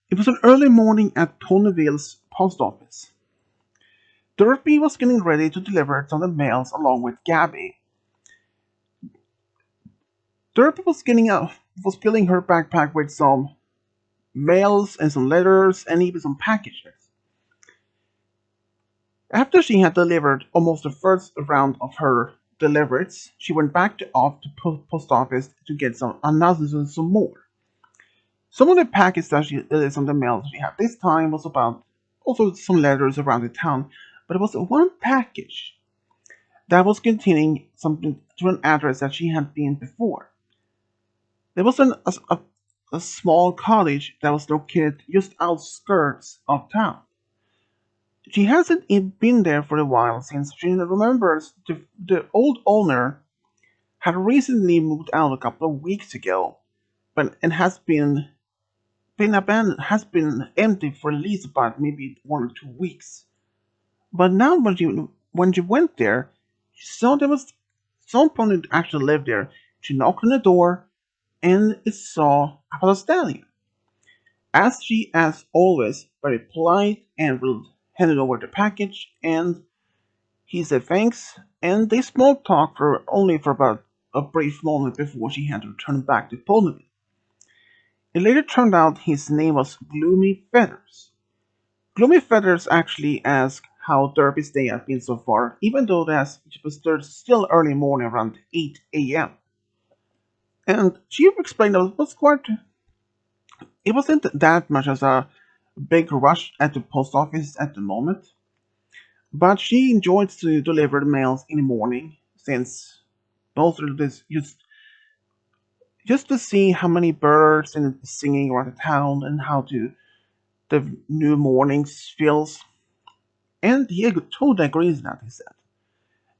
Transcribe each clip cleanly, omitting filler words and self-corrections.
It was an early morning at Ponyville's post office. Derpy was getting ready to deliver some of the mails along with Gabby. Derpy was filling her backpack with some mails and some letters and even some packages. After she had delivered almost the first round of her deliveries, she went back off to post office to get some more. Some of the packages some of the mail she had this time was about also some letters around the town, but it was one package that was containing something to an address that she had been before. There was a small cottage that was located just outskirts of town. She hasn't been there for a while since she remembers the old owner had recently moved out a couple of weeks ago, but and been abandoned has been empty for at least about maybe 1 or 2 weeks. But now when she went there, she saw there was someone who actually lived there. She knocked on the door and it saw a stallion. As she, as always, very polite and handed over the package, and he said thanks, and they small talked for only for about a brief moment before she had to return back to Poland. It later turned out his name was Gloomy Feathers. Gloomy Feathers actually asked how Derpy's day had been so far, even though it was still early morning around 8 a.m. And she explained that it wasn't that much as a big rush at the post office at the moment, but she enjoyed to deliver the mails in the morning since most of this just to see how many birds and singing around the town and how the new mornings feels. And he totally agrees with that, he said.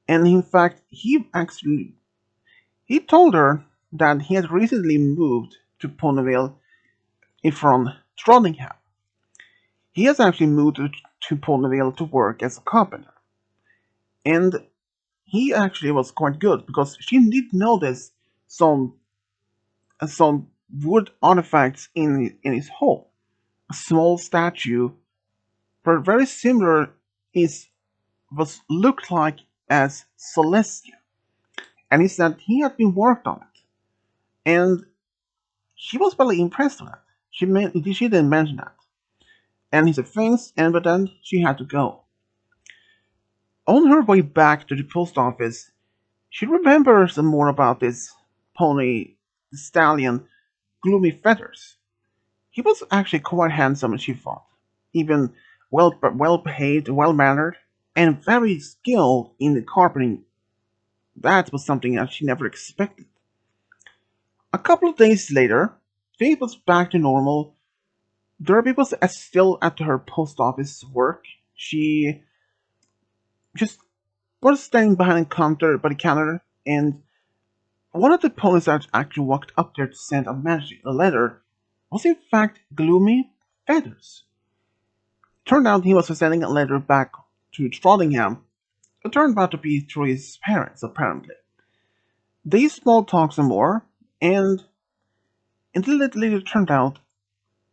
And in fact, he told her that he had recently moved to Ponyville from Trondheim. He has actually moved to Ponyville to work as a carpenter. And he actually was quite good because she did notice some some wood artifacts in his home. A small statue, but very similar, is was looked like as Celestia. And he said he had been worked on it. And she was really impressed with that. She didn't mention that. And he said thanks, and but then she had to go. On her way back to the post office, she remembers some more about this pony stallion, Gloomy Feathers. He was actually quite handsome, she thought, even well behaved, well mannered, and very skilled in the carpeting. That was something that she never expected. A couple of days later, things was back to normal. Derby was still at her post office work. She just was standing behind the counter, and one of the police that actually walked up there to send a letter was in fact Gloomy Feathers. Turned out he was sending a letter back to Trondheim. It turned out to be through his parents, apparently. They small talked some more, and until it later turned out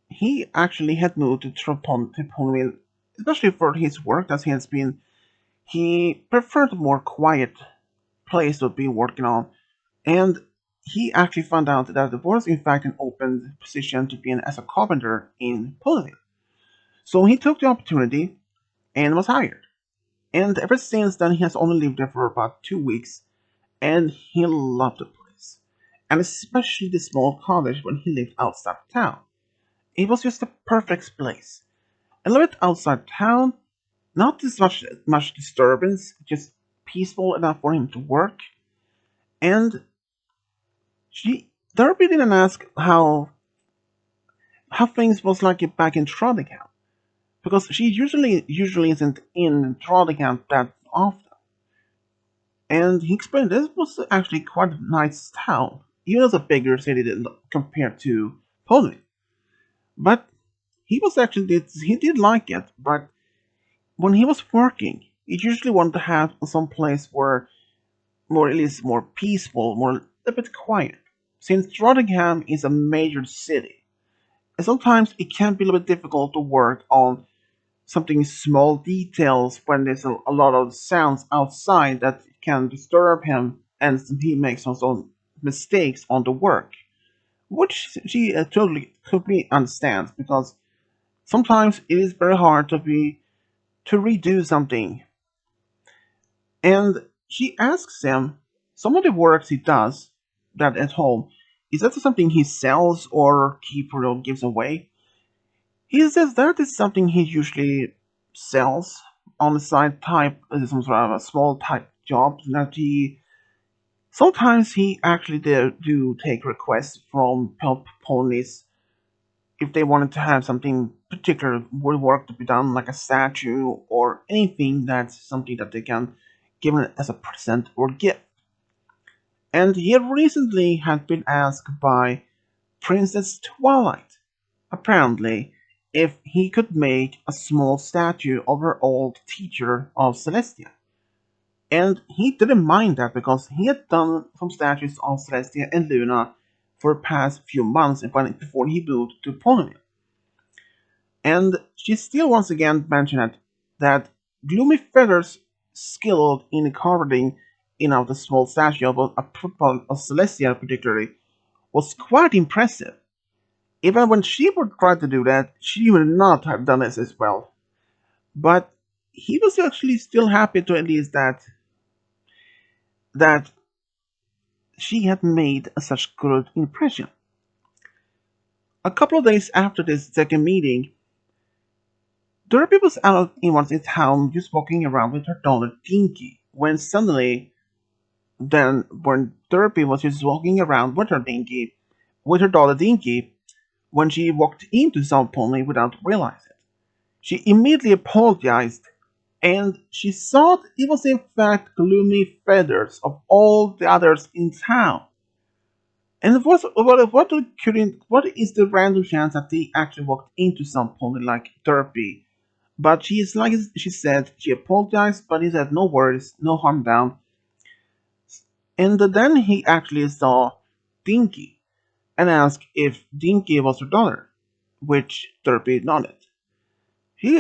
he actually had moved to Ponyville, especially for his work, as he preferred a more quiet place to be working on, and he actually found out that there was in fact an open position to be as a carpenter in Ponyville. So he took the opportunity and was hired. And ever since then, he has only lived there for about 2 weeks, and he loved the place, and especially the small cottage when he lived outside town. It was just the perfect place. I love it outside town, not this much disturbance, just peaceful enough for him to work. And she Derby didn't ask how things was like back in Trondheim because she usually isn't in Trondheim that often. And he explained this was actually quite a nice town, even as a bigger city compared to Poland. But he did like it, but when he was working, he usually wanted to have some place where more at least more peaceful, more a bit quiet. Since Rottingham is a major city, And sometimes it can be a little bit difficult to work on something small details when there's a lot of sounds outside that can disturb him and he makes some mistakes on the work, which she totally understands because sometimes it is very hard to redo something. And she asks him some of the works he does that at home, is that something he sells or keeps or gives away? He says that is something he usually sells on the side type, some sort of a small type job that he sometimes he actually do take requests from help ponies if they wanted to have something particular work to be done, like a statue or anything that's something that they can give it as a present or gift. And he recently had been asked by Princess Twilight, apparently, if he could make a small statue of her old teacher of Celestia. And he didn't mind that because he had done some statues of Celestia and Luna for the past few months before he moved to Ponyville. And she still once again mentioned that Gloomy Feathers skilled in carving the small statue of Celestia particularly was quite impressive. Even when she would try to do that, she would not have done this as well. But he was actually still happy to at least that she had made such good impression. A couple of days after this second meeting, Derpy was out in town just walking around with her daughter Dinky when suddenly when Derpy was just walking around with her daughter Dinky, when she walked into South Pony without realizing it. She immediately apologized and she thought it was in fact Gloomy Feathers of all the others in town. And what is the random chance that they actually walked into some pony like Derpy? But she is like she said, she apologized, but he said no worries, no harm done. And then he actually saw Dinky and asked if Dinky was her daughter, which Derpy nodded. He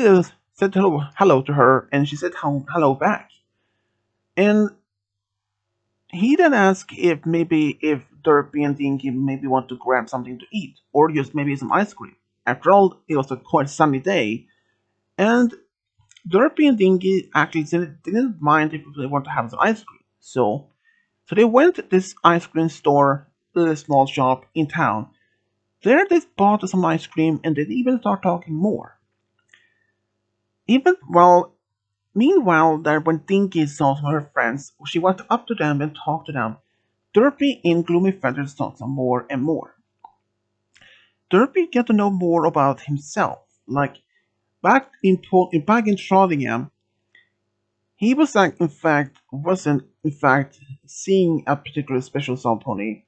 said hello to her, and she said hello back. And he then asked if Derpy and Dinky maybe want to grab something to eat, or just maybe some ice cream. After all, it was a quite sunny day, and Derpy and Dinky actually didn't mind if they want to have some ice cream. So they went to this ice cream store, a small shop in town. There they bought some ice cream and they even start talking more. Even well, meanwhile, that when Dinky saw some of her friends, she went up to them and talked to them. Derpy and Gloomy Feathers talked some more and more. Derpy got to know more about himself. Like back in Trollingham, he was like wasn't in fact seeing a particular special sound pony.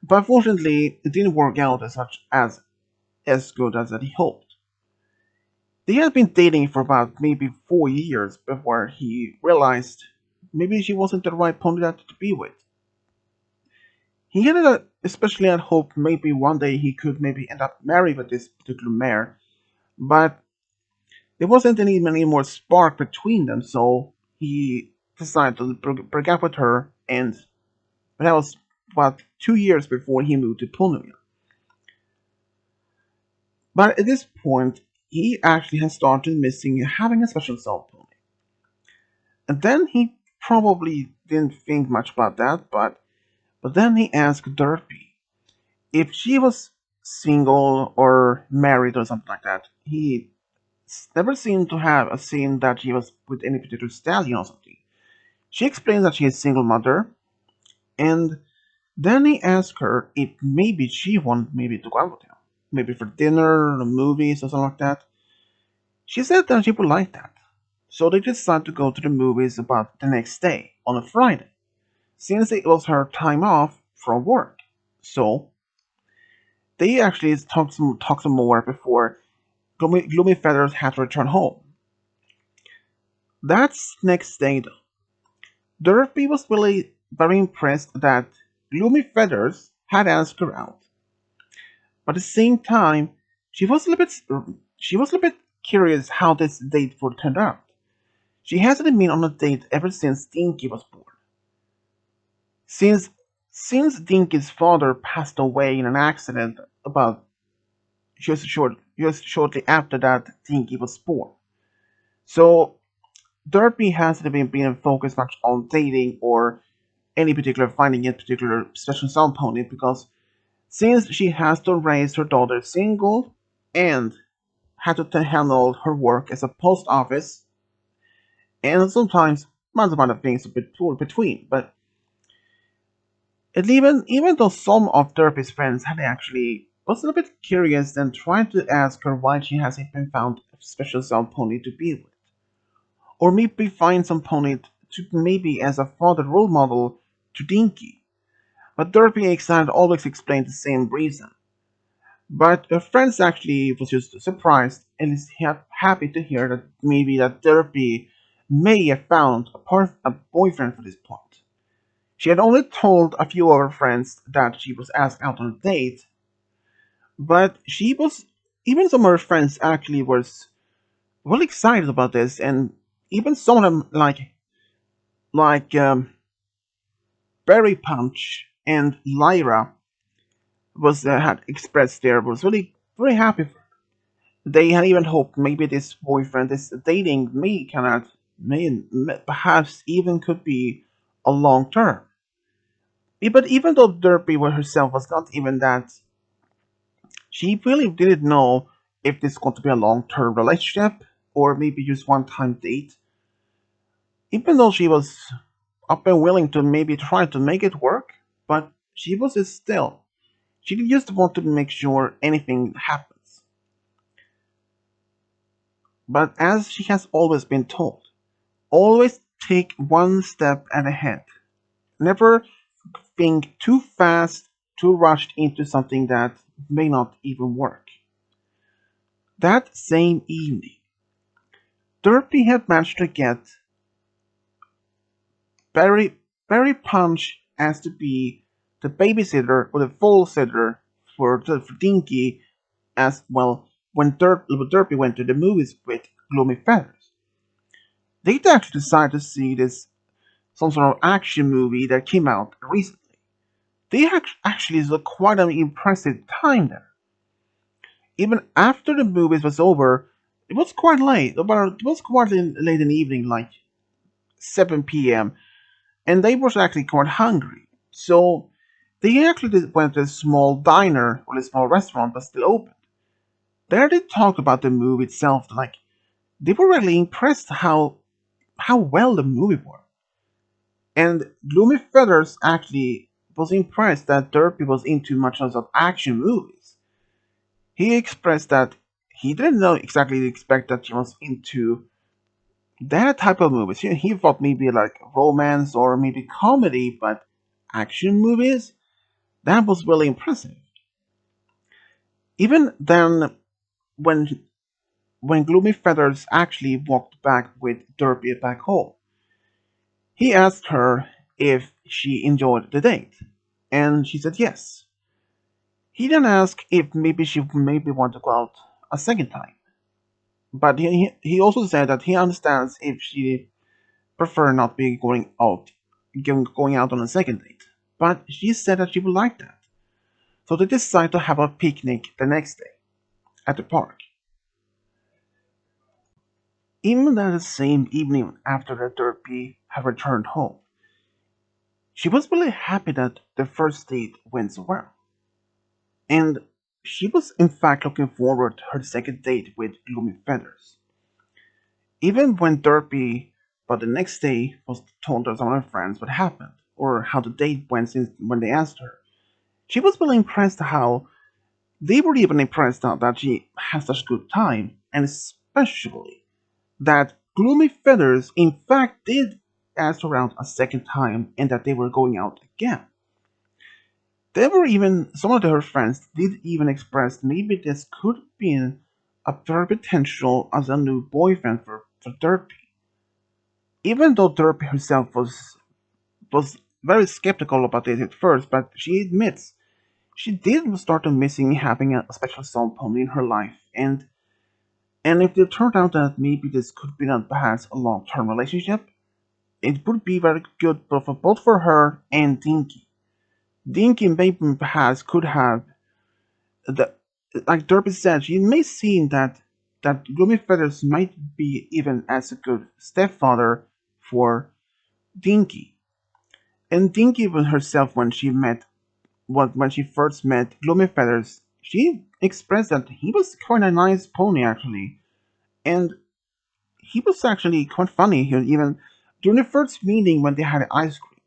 But unfortunately, it didn't work out as good as that he hoped. They had been dating for about maybe 4 years before he realized maybe she wasn't the right pony to be with. He had especially had hoped maybe one day he could maybe end up married with this particular mare, but there wasn't any more spark between them, so he decided to break up with her, and that was about 2 years before he moved to Ponyville. But at this point, he actually has started missing having a special soul pony. And then he probably didn't think much about that, but then he asked Derpy if she was single or married or something like that. He never seemed to have a scene that she was with any particular stallion or something. She explained that she is a single mother, and then he asked her if maybe she wanted maybe to go out with him. Maybe for dinner or movies or something like that. She said that she would like that. So they decided to go to the movies about the next day, on a Friday, since it was her time off from work. So they actually talked some more before Gloomy Feathers had to return home. That's next day though. Derpy was really very impressed that Gloomy Feathers had asked her out. But at the same time, She was a little bit she was a little bit curious how this date would turn out. She hasn't been on a date ever since Dinky was born. Since since Dinky's father passed away in an accident about just shortly after that Dinky was born. So Derpy hasn't been focused much on dating or any particular finding a particular special sound pony because since she has to raise her daughter single and had to handle her work as a post office and sometimes lots of other things between. But even though some of Derpy's friends had actually was a little bit curious and tried to ask her why she hasn't been found a special sound pony to be with, or maybe find some pony to maybe as a father role model to Dinky. But Derpy had always explained the same reason. But her friends actually was just surprised and is happy to hear that maybe that Derpy may have found a boyfriend for this point. She had only told a few of her friends that she was asked out on a date, but she was even some of her friends actually was really excited about this, and even some of them like Berry Punch and Lyra was had expressed there was really very happy. They had even hoped maybe this boyfriend, this dating me, cannot, perhaps even could be a long term. But even though Derpy herself was not even that, she really didn't know if this was going to be a long term relationship or maybe just one time date. Even though she was up and willing to maybe try to make it work, but she was still. She just wanted to make sure anything happens. But as she has always been told, always take one step at ahead. Never think too fast, too rushed into something that may not even work. That same evening, Derpy had managed to get Barry, Barry Punch as to be the babysitter or the full sitter for Dinky as well when Derpy went to the movies with Gloomy Feathers. They actually decided to see this some sort of action movie that came out recently. They actually had quite an impressive time there. Even after the movies was over, it was quite late. About it was quite late in the evening, like 7 p.m. And they was actually quite hungry. So they actually went to a small diner or a small restaurant that's still open. There they talked about the movie itself. Like they were really impressed how well the movie was. And Gloomy Feathers actually was impressed that Derpy was into much of action movies. He expressed that he didn't know exactly expect that she was into that type of movies. He thought maybe like romance or maybe comedy, but action movies? That was really impressive. Even then, when Gloomy Feathers actually walked back with Derpy back home, he asked her if she enjoyed the date, and she said yes. He then asked if maybe she maybe want to go out a second time, but he also said that he understands if she prefer not be going out on a second date. But she said that she would like that. So they decided to have a picnic the next day at the park. Even that same evening after the Derpy had returned home, she was really happy that the first date went so well. And she was in fact looking forward to her second date with Gloomy Feathers. Even when Derpy, but the next day, was told to some of her friends what happened, or how the date went since when they asked her, she was really impressed how they were even impressed that she has such a good time, and especially that Gloomy Feathers in fact did ask her out a second time and that they were going out again. There were even some of her friends did even express maybe this could have been a very potential as a new boyfriend for Derpy. Even though Derpy herself was very skeptical about this at first, but she admits she did start missing having a special sound pony in her life, and if it turned out that maybe this could be not perhaps a long-term relationship, it would be very good both for her and Dinky. Dinky maybe perhaps could have the like Derpy said, she may seem that Gloomy Feathers might be even as a good stepfather for Dinky. And Dinky herself, when she first met Gloomy Feathers, she expressed that he was quite a nice pony actually, and he was actually quite funny. Even during the first meeting when they had ice cream,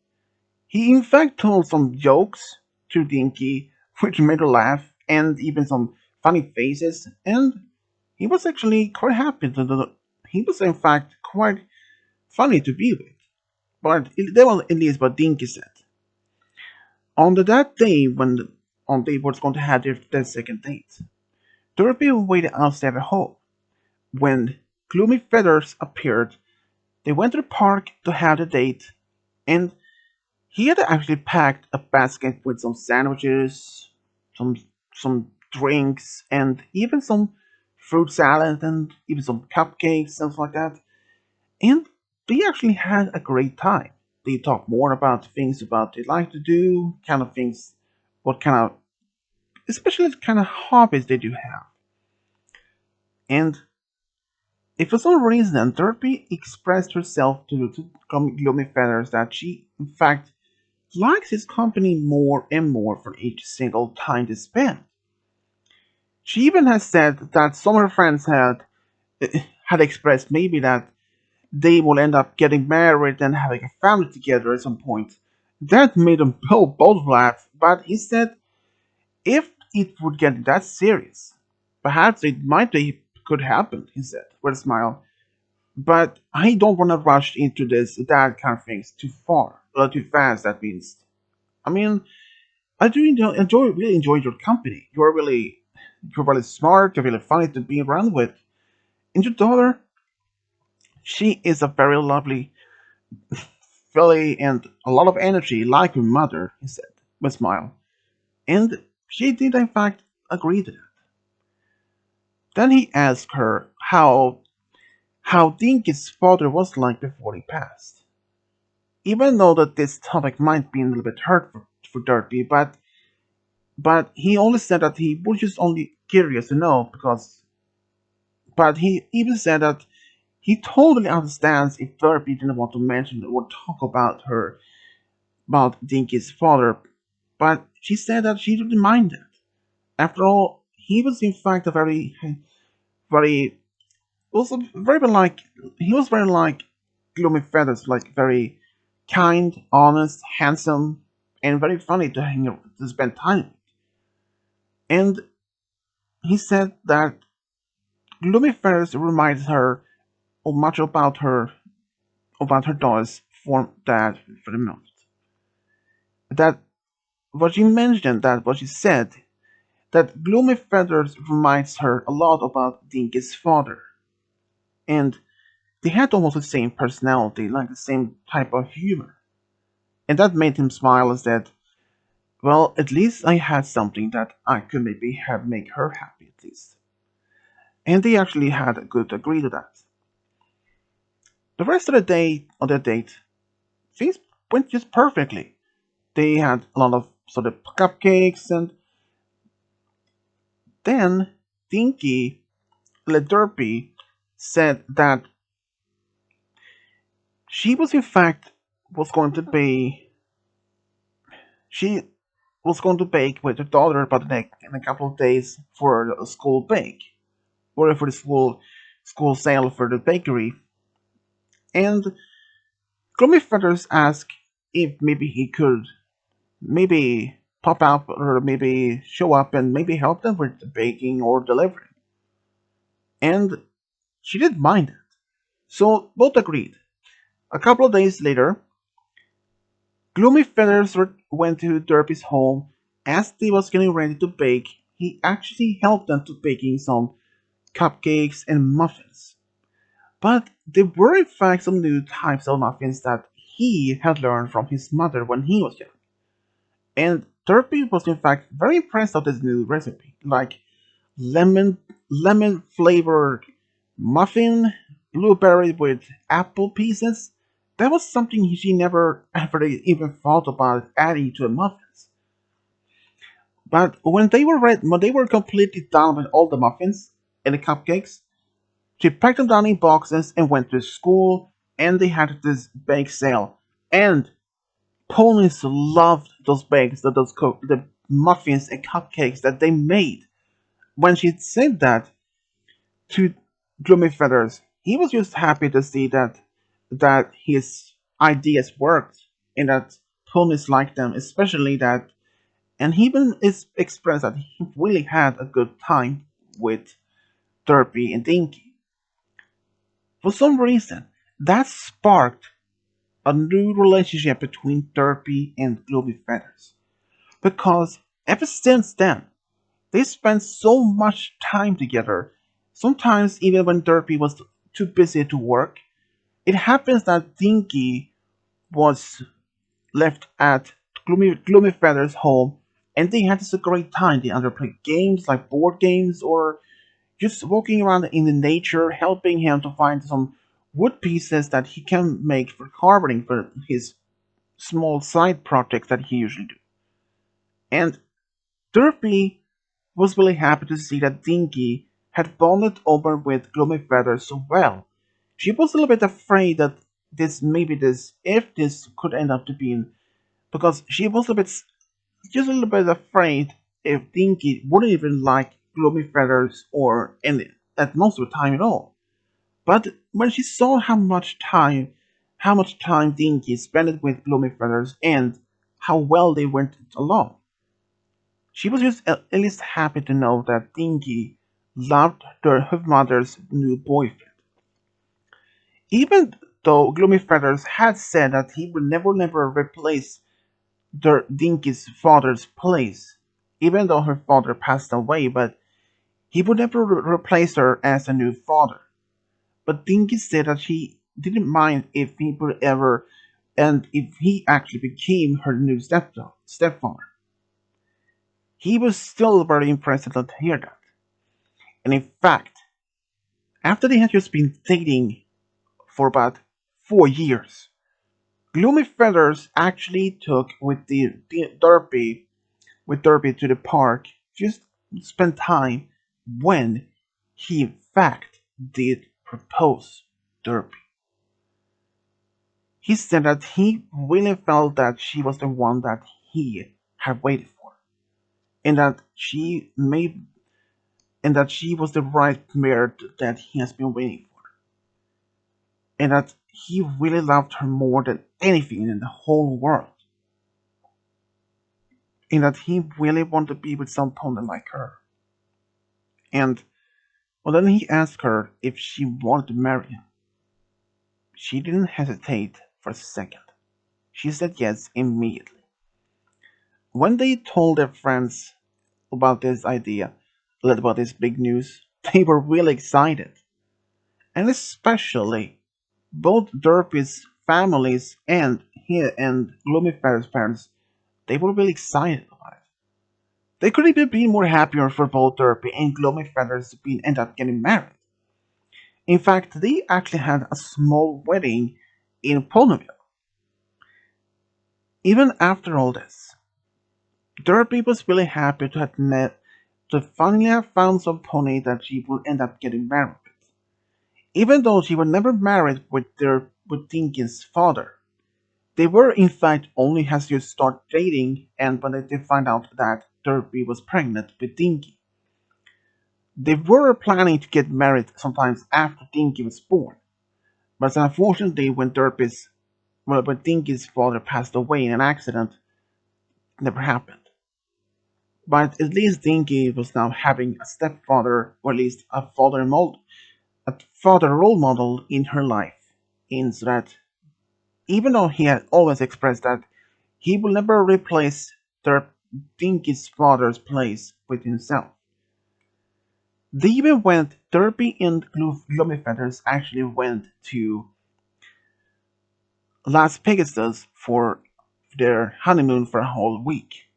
he in fact told some jokes to Dinky, which made her laugh, and even some funny faces, and he was actually quite happy. He was in fact quite funny to be with. But that was at least what Dinky said. On that day when they were going to have their second date, Derpy waited outside the hall. When Gloomy Feathers appeared, they went to the park to have the date, and he had actually packed a basket with some sandwiches, some some drinks, and even some fruit salad and even some cupcakes, stuff like that. And they actually had a great time. They talked more about things about they like to do, kind of things, what kind of, especially the kind of hobbies they do have. And if for some reason Derpy expressed herself to Gloomy Feathers that she, in fact, likes his company more and more for each single time they spend. She even has said that some of her friends had expressed maybe that they will end up getting married and having a family together at some point. That made them both laugh, but he said if it would get that serious, perhaps it might be could happen, he said with a smile. But I don't want to rush into that kind of things too far, or too fast. That means, I mean, I do really enjoy your company. You're really smart. You're really funny to be around with. And your daughter, she is a very lovely filly and a lot of energy, like her mother. He said with a smile, and she did in fact agree to that. Then he asked her how Dinky's father was like before he passed. Even though that this topic might be a little bit hurt for Derpy, but he only said that he was just only curious to know because. But he even said that he totally understands if Derpy didn't want to mention or talk about Dinky's father, but she said that she didn't mind that. After all, he was in fact a very also very like he was very like Gloomy Feathers, like very kind, honest, handsome, and very funny to spend time with. And he said that Gloomy Feathers reminds her of much about her daughter's form dad for the moment. That what she mentioned, that what she said, that Gloomy Feathers reminds her a lot about Dinky's father. And they had almost the same personality, like the same type of humor. And that made him smile and said, well, at least I had something that I could maybe have make her happy at least. And they actually had a good agree to that. The rest of the day on their date, things went just perfectly. They had a lot of sort of cupcakes, and then Dinky Derpy said that she was in fact was going to be she was going to bake with her daughter about in a couple of days for a school bake or for the school sale for the bakery. And Gloomy Feathers asked if maybe he could maybe pop up or maybe show up and maybe help them with the baking or delivering. And she didn't mind it. So both agreed. A couple of days later, Gloomy Feathers went to Derpy's home. As he was getting ready to bake, he actually helped them to baking some cupcakes and muffins. But there were in fact some new types of muffins that he had learned from his mother when he was young. And Derpy was in fact very impressed of this new recipe, like lemon lemon flavored muffin, blueberry with apple pieces. That was something she never ever even thought about adding to the muffins. But when they were completely done with all the muffins and the cupcakes, she packed them down in boxes and went to school. And they had this bake sale. And ponies loved those bakes, the muffins and cupcakes that they made. When she said that to Gloomy Feathers, he was just happy to see that his ideas worked and that ponies liked them, especially that. And he even expressed that he really had a good time with Derpy and Dinky. For some reason, that sparked a new relationship between Derpy and Gloomy Feathers. Because ever since then, they spent so much time together. Sometimes, even when Derpy was too busy to work, it happens that Dinky was left at Gloomy Feathers' home, and they had such a great time. They either played games like board games or just walking around in the nature, helping him to find some wood pieces that he can make for carving for his small side projects that he usually do. And Derpy was really happy to see that Dinky had bonded over with Gloomy Feathers so well. She was a little bit afraid that if this could end up to be, because she was just a little bit afraid if Dinky wouldn't even like Gloomy Feathers or any at most of the time at all. But when she saw how much time Dinky spent with Gloomy Feathers and how well they went along, she was just at least happy to know that Dinky loved her mother's new boyfriend. Even though Gloomy Feathers had said that he would never replace Dinky's father's place, even though her father passed away, but he would never replace her as a new father. But Dinky said that she didn't mind if he would ever, and if he actually became her new stepfather. He was still very impressed to hear that. And in fact, after they had just been dating for about 4 years, Gloomy Feathers actually took with Derpy to the park, just spend time when he in fact did propose Derpy. He said that he really felt that she was the one that he had waited for, and that she was the right mare that he has been waiting for, and that he really loved her more than anything in the whole world, and that he really wanted to be with someone like her. And well, then he asked her if she wanted to marry him. She didn't hesitate for a second. She said yes immediately. When they told their friends about this idea, about this big news, they were really excited. And especially both Derpy's families and Gloomy Feathers' parents, they were really excited about it. They couldn't even be more happier for both Derpy and Gloomy Feathers to be end up getting married. In fact, they actually had a small wedding in Ponyville. Even after all this, Derpy was really happy to admit to finally have found some pony that she would end up getting married with. Even though she was never married with Dinkin's father, they were in fact only has to start dating, and when they did find out that Derpy was pregnant with Dinky. They were planning to get married sometimes after Dinky was born, but unfortunately when Dinky's father passed away in an accident, it never happened. But at least Dinky was now having a stepfather, or at least a father role model in her life. In so that even though he had always expressed that he will never replace Dinky's father's place with himself, they even went. Derpy and Gloomy Feathers actually went to Las Pegasus for their honeymoon for a whole week.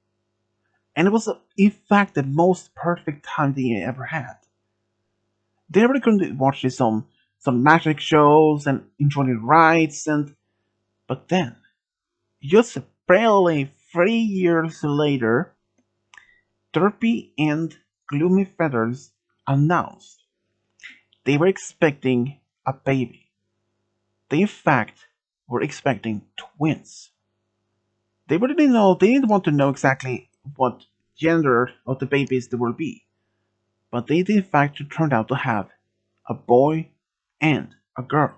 and it was in fact the most perfect time they ever had. They were going to watch some magic shows and enjoy the rides, and but then, just barely 3 years later, Derpy and Gloomy Feathers announced they were expecting a baby. They in fact were expecting twins. They didn't want to know exactly what gender of the babies there will be, but they in fact turned out to have a boy and a girl.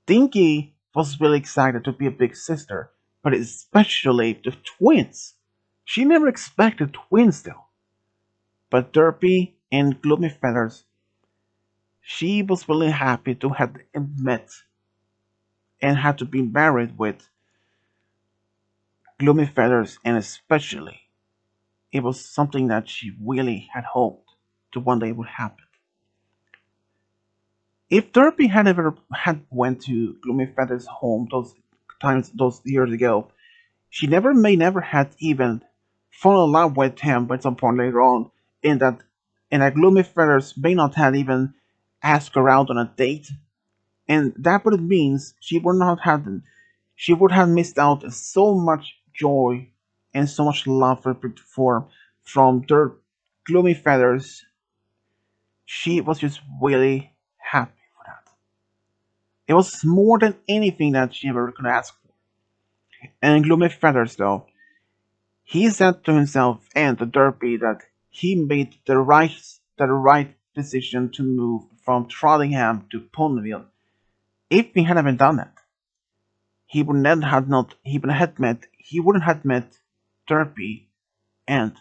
Dinky was really excited to be a big sister, but especially the twins. She never expected twins though. But Derpy and Gloomy Feathers, she was really happy to have met and had to be married with Gloomy Feathers, and especially it was something that she really had hoped to one day would happen. If Derpy had ever had went to Gloomy Feathers' home those years ago, she never had even fallen in love with him at some point later on, in that Gloomy Feathers may not have even asked her out on a date, and that would means she would have missed out so much joy and so much love from their Gloomy Feathers. She was just really happy for that. It was more than anything that she ever could ask for. And Gloomy Feathers, though, he said to himself and to Derpy that he made the right decision to move from Trottingham to Ponyville. If he hadn't done it, he wouldn't have met Derpy and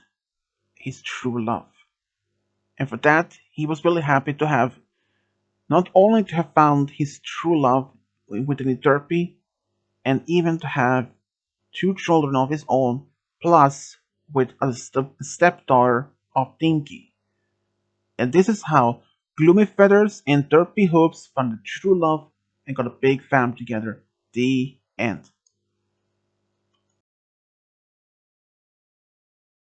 his true love. And for that, he was really happy to have not only to have found his true love within Derpy, and even to have two children of his own, plus with a stepdaughter of Dinky. And this is how Gloomy Feathers and Derpy Hooves found a true love and got a big family together. The end.